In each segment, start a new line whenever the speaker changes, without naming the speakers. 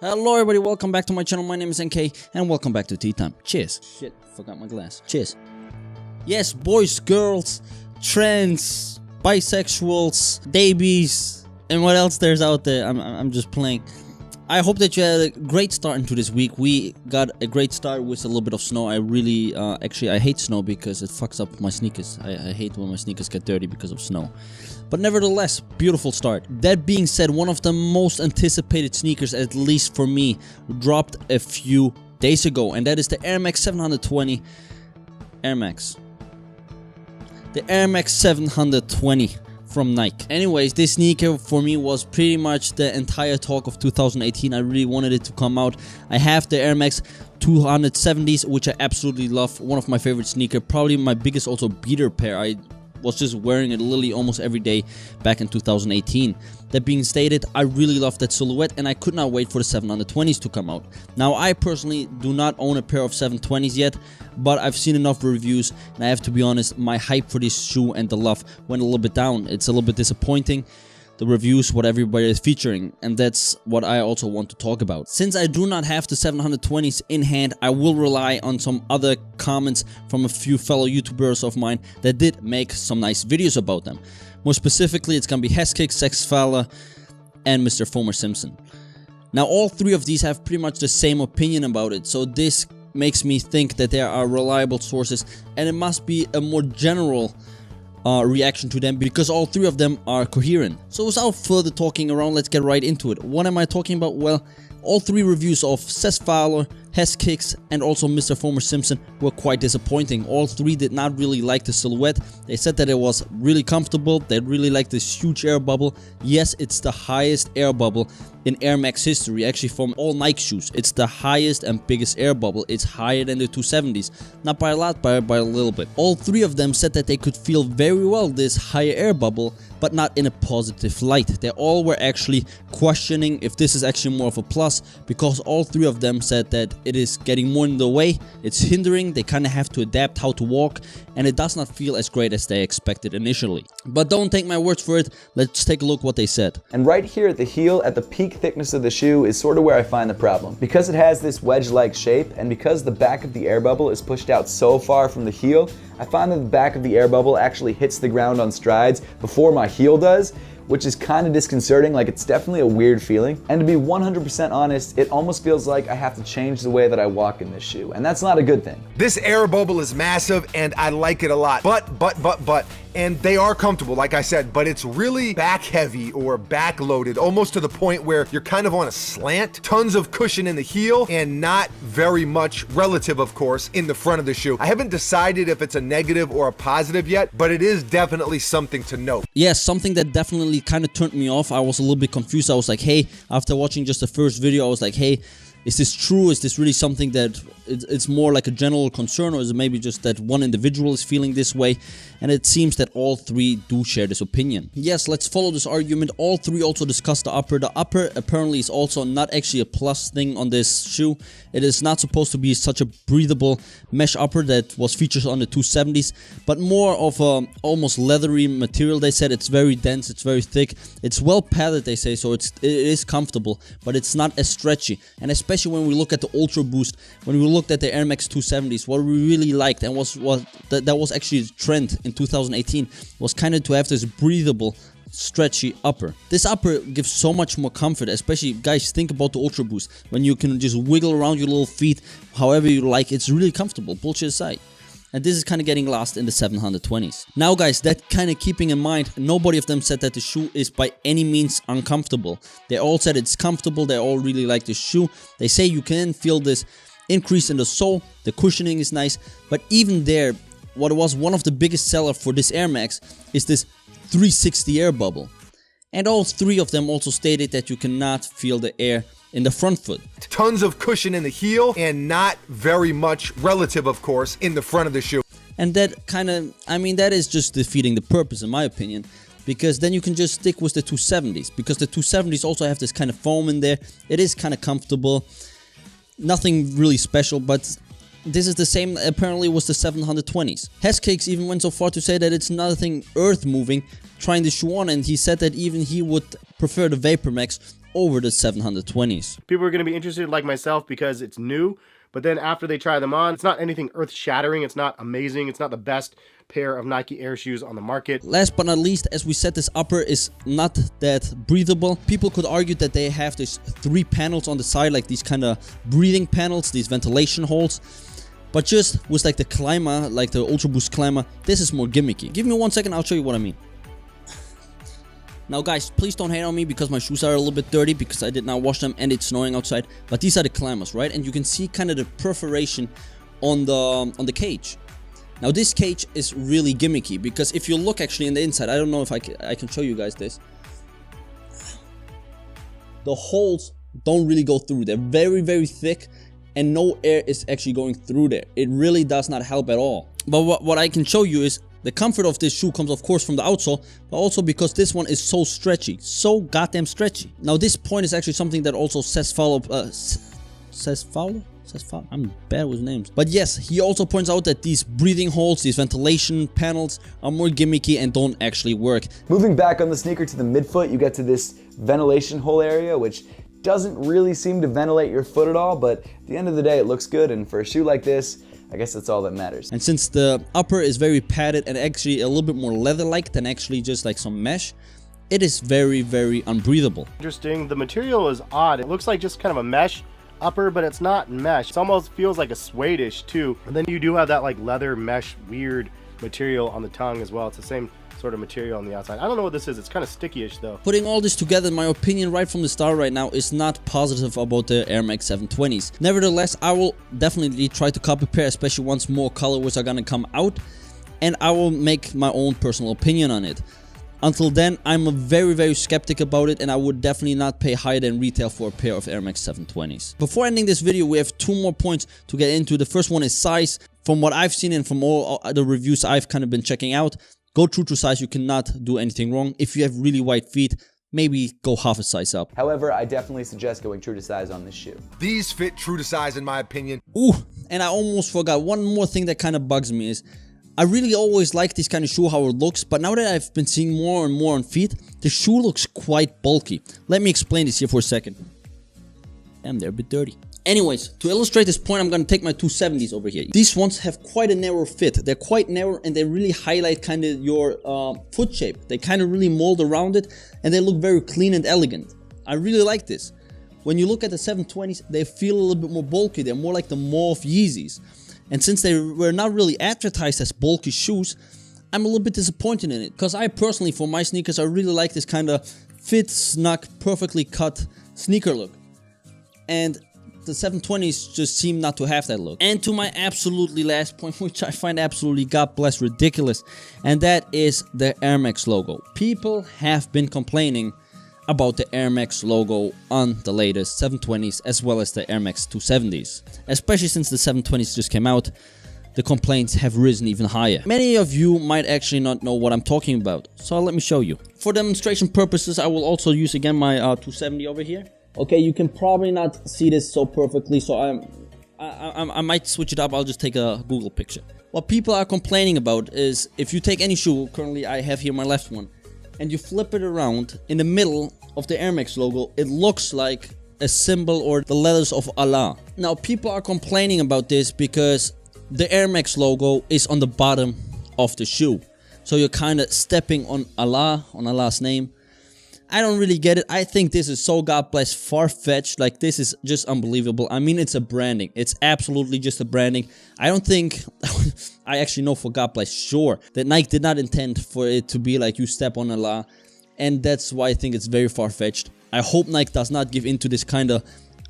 Hello everybody, welcome back to my channel. My name is NK and welcome back to Tea Time. Cheers. Shit, forgot my glass. Cheers. Yes, boys, girls, trans, bisexuals, babies, and what else there's out there. I'm just playing. I hope that you had a great start into this week. We got a great start with a little bit of snow. I really, I hate snow because it fucks up my sneakers. I hate when my sneakers get dirty because of snow. But nevertheless, beautiful start. That being said, one of the most anticipated sneakers, at least for me, dropped a few days ago. And that is the Airmax 720. Airmax. The Airmax 720 from Nike. Anyways, this sneaker for me was pretty much the entire talk of 2018. I really wanted it to come out. I have the Airmax 270s, which I absolutely love. One of my favorite sneakers. Probably my biggest also beater pair. I was just wearing it literally almost every day back in 2018. That being stated, I really love that silhouette and I could not wait for the 720s to come out. Now, I personally do not own a pair of 720s yet, but I've seen enough reviews and I have to be honest, my hype for this shoe and the love went a little bit down. It's a little bit disappointing, the reviews, what everybody is featuring, and that's what I also want to talk about. Since I do not have the 720s in hand, I will rely on some other comments from a few fellow YouTubers of mine that did make some nice videos about them. More specifically, it's gonna be HesKicks, Seth Fowler, and Mr. FOAMER Simpson. Now, all three of these have pretty much the same opinion about it, so this makes me think that there are reliable sources, and it must be a more general reaction to them because all three of them are coherent. So without further talking around, let's get right into it. What am I talking about? Well, all three reviews of Seth Fowler, HesKicks, and also Mr. FOAMER Simpson were quite disappointing. All three did not really like the silhouette. They said that it was really comfortable. They really liked this huge air bubble. Yes, it's the highest air bubble in Air Max history, actually from all Nike shoes. It's the highest and biggest air bubble. It's higher than the 270s. Not by a lot, by a little bit. All three of them said that they could feel very well this higher air bubble, but not in a positive light. They all were actually questioning if this is actually more of a plus, because all three of them said that it is getting more in the way, it's hindering, they kind of have to adapt how to walk, and it does not feel as great as they expected initially. But don't take my words for it, let's take a look what they said.
And right here at the heel, at the peak thickness of the shoe, is sort of where I find the problem. Because it has this wedge-like shape, and because the back of the air bubble is pushed out so far from the heel, I find that the back of the air bubble actually hits the ground on strides before my heel does, which is kind of disconcerting. Like, it's definitely a weird feeling. And to be 100% honest, it almost feels like I have to change the way that I walk in this shoe, and that's not a good thing.
This air bubble is massive and I like it a lot, but, and they are comfortable, like I said, but it's really back heavy or back loaded, almost to the point where you're kind of on a slant. Tons of cushion in the heel and not very much, relative of course, in the front of the shoe. I haven't decided if it's a negative or a positive yet, but it is definitely something to note.
Yes, something that definitely kind of turned me off. I was a little bit confused. I was like, hey, after watching just the first video, I was like, hey, is this true? Is this really something that it's more like a general concern, or is it maybe just that one individual is feeling this way? And it seems that all three do share this opinion. Yes, let's follow this argument. All three also discussed the upper. The upper apparently is also not actually a plus thing on this shoe. It is not supposed to be such a breathable mesh upper that was featured on the 270s, but more of a almost leathery material. They said it's very dense, it's very thick, it's well padded, they say, so it is comfortable, but it's not as stretchy. And especially when we look at the Ultra Boost, when we looked at the Air Max 270s, what we really liked and that was actually a trend in 2018 was kind of to have this breathable, stretchy upper. This upper gives so much more comfort, especially guys, think about the Ultra Boost when you can just wiggle around your little feet however you like. It's really comfortable, bullshit aside. And this is kind of getting lost in the 720s. Now guys, that kind of keeping in mind, nobody of them said that the shoe is by any means uncomfortable. They all said it's comfortable, they all really like the shoe. They say you can feel this increase in the sole, the cushioning is nice, but even there, what was one of the biggest sellers for this Air Max is this 360 air bubble. And all three of them also stated that you cannot feel the air in the front foot.
Tons of cushion in the heel and not very much, relative of course, in the front of the shoe.
And that kind of, I mean, that is just defeating the purpose in my opinion, because then you can just stick with the 270s, because the 270s also have this kind of foam in there. It is kind of comfortable, nothing really special, but this is the same apparently with the 720s. HesKicks even went so far to say that it's nothing earth moving trying the shoe on, and he said that even he would prefer the Vapor Max over the 720s.
People are going to be interested like myself because it's new, but then after they try them on, it's not anything earth-shattering, it's not amazing, it's not the best pair of Nike Air shoes on the market.
Last but not least, as we said, this upper is not that breathable. People could argue that they have these 3 panels on the side, like these kind of breathing panels, these ventilation holes. But just with like the climber, like the Ultra Boost climber, this is more gimmicky. Give me 1 second, I'll show you what I mean. Now guys, please don't hate on me because my shoes are a little bit dirty because I did not wash them and it's snowing outside. But these are the climbers, right? And you can see kind of the perforation on the cage. Now this cage is really gimmicky because if you look actually in the inside, I don't know if I can show you guys this. The holes don't really go through. They're very, very thick and no air is actually going through there. It really does not help at all. But what I can show you is the comfort of this shoe comes of course from the outsole, but also because this one is so stretchy, so goddamn stretchy. Now this point is actually something that also Seth Fowler, I'm bad with names. But yes, he also points out that these breathing holes, these ventilation panels are more gimmicky and don't actually work.
Moving back on the sneaker to the midfoot, you get to this ventilation hole area, which doesn't really seem to ventilate your foot at all, but at the end of the day it looks good, and for a shoe like this, I guess that's all that matters.
And since the upper is very padded and actually a little bit more leather-like than actually just like some mesh, it is very, very unbreathable.
Interesting, the material is odd. It looks like just kind of a mesh upper, but it's not mesh. It almost feels like a suede-ish too. And then you do have that like leather mesh weird material on the tongue as well. It's the same sort of material on the outside. I don't know what this is. It's kind of sticky-ish though.
Putting all this together, in my opinion right from the start right now is not positive about the Airmax 720s. Nevertheless, I will definitely try to copy pair, especially once more colorways are gonna come out, and I will make my own personal opinion on it. Until then, I'm a very, very skeptic about it, and I would definitely not pay higher than retail for a pair of Airmax 720s. Before ending this video, we have 2 more points to get into. The first one is size. From what I've seen and from all the reviews I've kind of been checking out, go true to size. You cannot do anything wrong. If you have really wide feet, maybe go half a size up.
However, I definitely suggest going true to size on this shoe.
These fit true to size in my opinion.
Ooh, and I almost forgot one more thing that kind of bugs me is I really always like this kind of shoe, how it looks, but now that I've been seeing more and more on feet, the shoe looks quite bulky. Let me explain this here for a second. Damn, they're a bit dirty. Anyways, to illustrate this point, I'm going to take my 270s over here. These ones have quite a narrow fit. They're quite narrow and they really highlight kind of your foot shape. They kind of really mold around it and they look very clean and elegant. I really like this. When you look at the 720s, they feel a little bit more bulky. They're more like the Morph Yeezys. And since they were not really advertised as bulky shoes, I'm a little bit disappointed in it. Because I personally, for my sneakers, I really like this kind of fit, snug, perfectly cut sneaker look. And the 720s just seem not to have that look. And to my absolutely last point, which I find absolutely, God bless, ridiculous, and that is the Airmax logo. People have been complaining about the Airmax logo on the latest 720s as well as the Airmax 270s. Especially since the 720s just came out, the complaints have risen even higher. Many of you might actually not know what I'm talking about, so let me show you. For demonstration purposes, I will also use again my 270 over here. Okay, you can probably not see this so perfectly, so I might switch it up. I'll just take a Google picture. What people are complaining about is if you take any shoe, currently I have here my left one, and you flip it around in the middle of the Airmax logo, it looks like a symbol or the letters of Allah. Now people are complaining about this because the Airmax logo is on the bottom of the shoe, so you're kind of stepping on Allah, on Allah's name. I don't really get it. I think this is so, God bless, far-fetched. Like, this is just unbelievable. I mean, it's a branding. It's absolutely just a branding. I don't think, I actually know for God bless sure that Nike did not intend for it to be like you step on Allah. And that's why I think it's very far-fetched. I hope Nike does not give into this kind of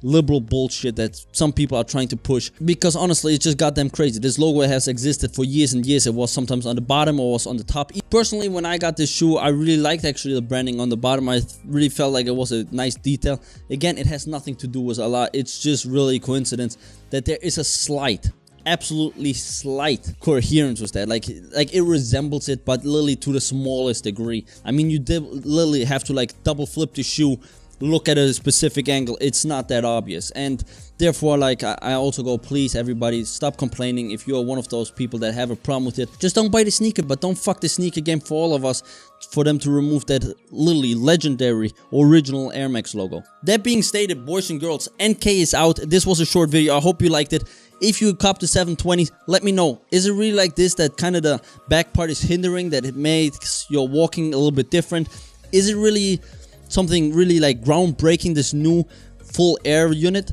liberal bullshit that some people are trying to push, because honestly it's just goddamn crazy. This logo has existed for years and years. It was sometimes on the bottom or was on the top. Personally, when I got this shoe, I really liked actually the branding on the bottom. I really felt like it was a nice detail. Again, it has nothing to do with Allah. It's just really coincidence that there is a slight, absolutely slight coherence with that. Like it resembles it, but literally to the smallest degree. I mean, you literally have to like double flip the shoe, look at a specific angle. It's not that obvious, and therefore, like, I also go, please everybody, stop complaining. If you're one of those people that have a problem with it, just don't buy the sneaker, but don't fuck the sneaker game for all of us. for them to remove that literally legendary original Airmax logo. That being stated, boys and girls, NK is out. This was a short video. I hope you liked it. If you cop the 720, let me know. Is it really like this, that kind of the back part is hindering, that it makes your walking a little bit different? Is it really something really like groundbreaking, this new full air unit?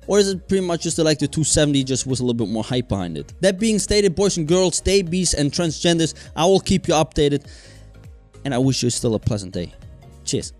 Or is it pretty much just like the 270, just with a little bit more hype behind it? That being stated, boys and girls, babies and transgenders, I will keep you updated. And I wish you still a pleasant day. Cheers.